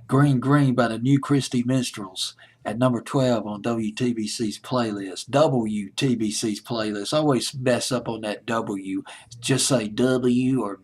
Green Green by the New Christy Minstrels at number 12 on WTBC's playlist. WTBC's playlist. I always mess up on that W. Just say W or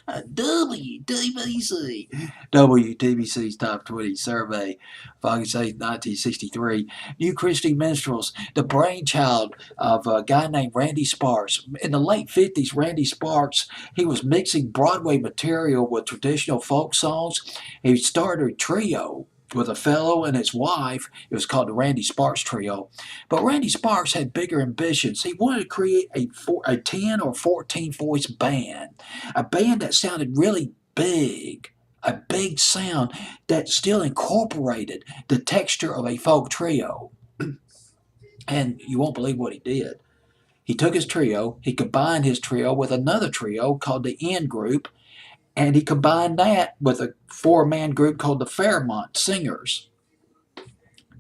WTBC. WTBC's Top 20 survey of August 8, 1963. New Christy Minstrels, the brainchild of a guy named Randy Sparks. In the late 50s, Randy Sparks, he was mixing Broadway material with traditional folk songs. He started a trio with a fellow and his wife. It was called the Randy Sparks Trio. But Randy Sparks had bigger ambitions. He wanted to create a 10 or 14 voice band, a band that sounded really big, a big sound that still incorporated the texture of a folk trio. And you won't believe what he did. He took his trio, he combined his trio with another trio called the N Group, and he combined that with a four-man group called the Fairmont Singers.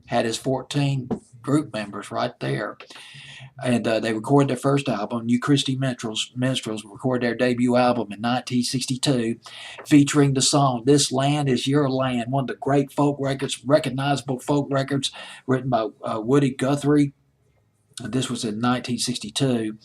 Had his 14 group members right there. And they recorded their first album, New Christy Minstrels recorded their debut album in 1962, featuring the song This Land Is Your Land, one of the great folk records, recognizable folk records written by Woody Guthrie. This was in 1962.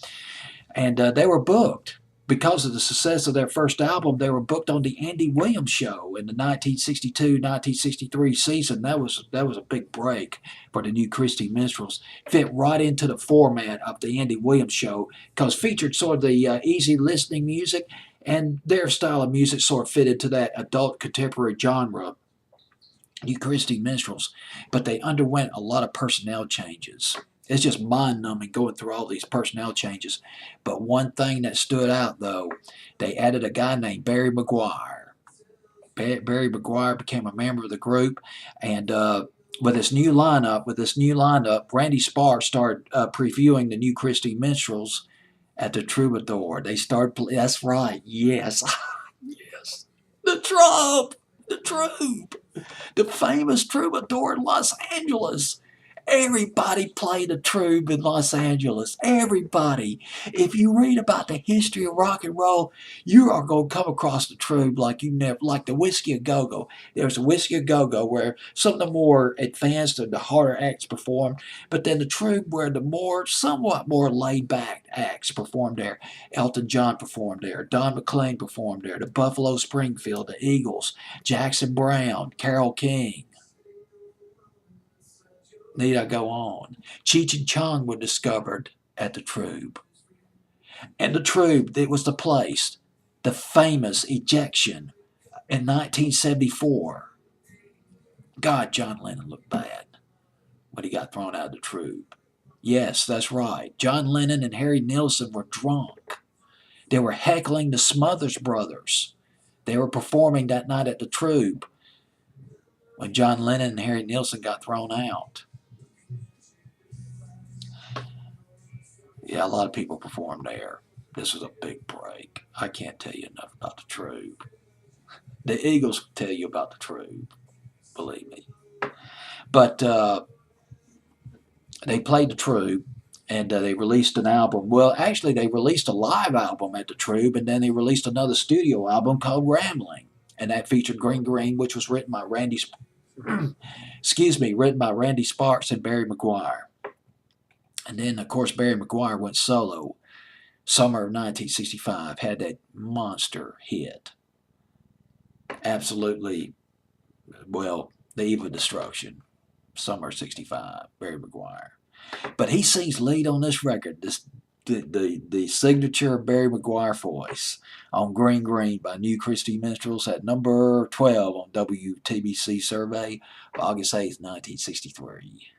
And they were booked. Because of the success of their first album, they were booked on the Andy Williams Show in the 1962-1963 season. That was a big break for the New Christy Minstrels. Fit right into the format of the Andy Williams Show because featured sort of the easy listening music, and their style of music sort of fitted to that adult contemporary genre, New Christy Minstrels. But they underwent a lot of personnel changes. It's just mind-numbing going through all these personnel changes. But one thing that stood out, though, they added a guy named Barry McGuire. Barry McGuire became a member of the group, and with this new lineup, Randy Sparks started previewing the New Christy Minstrels at the Troubadour. They started. That's right. Yes, yes. The Troupe, the famous Troubadour in Los Angeles. Everybody played a troupe in Los Angeles. Everybody. If you read about the history of rock and roll, you are going to come across the troupe like you never, like the Whiskey a Go-Go. There's a Whiskey a Go-Go where some of the more advanced and the harder acts performed, but then the troupe where the somewhat more laid-back acts performed there. Elton John performed there. Don McLean performed there. The Buffalo Springfield, the Eagles, Jackson Browne, Carole King. Need I go on? Cheech and Chong were discovered at the Troupe. And the Troupe, it was the place, the famous ejection in 1974. God, John Lennon looked bad when he got thrown out of the Troupe. Yes, that's right. John Lennon and Harry Nilsson were drunk. They were heckling the Smothers Brothers. They were performing that night at the Troupe when John Lennon and Harry Nilsson got thrown out. Yeah, a lot of people performed there. This was a big break. I can't tell you enough about the Troupe. The Eagles will tell you about the Troupe, believe me. But they played the Troupe, and they released an album. Well, actually, they released a live album at the Troupe, and then they released another studio album called Rambling, and that featured Green Green, which was written by Randy Sparks and Barry McGuire. And then, of course, Barry McGuire went solo. Summer of 1965 had that monster hit. Absolutely, well, the eve of destruction. Summer of 65, Barry McGuire. But he sings lead on this record, the signature Barry McGuire voice on Green Green by New Christy Minstrels at number 12 on WTBC survey of August 8th, 1963.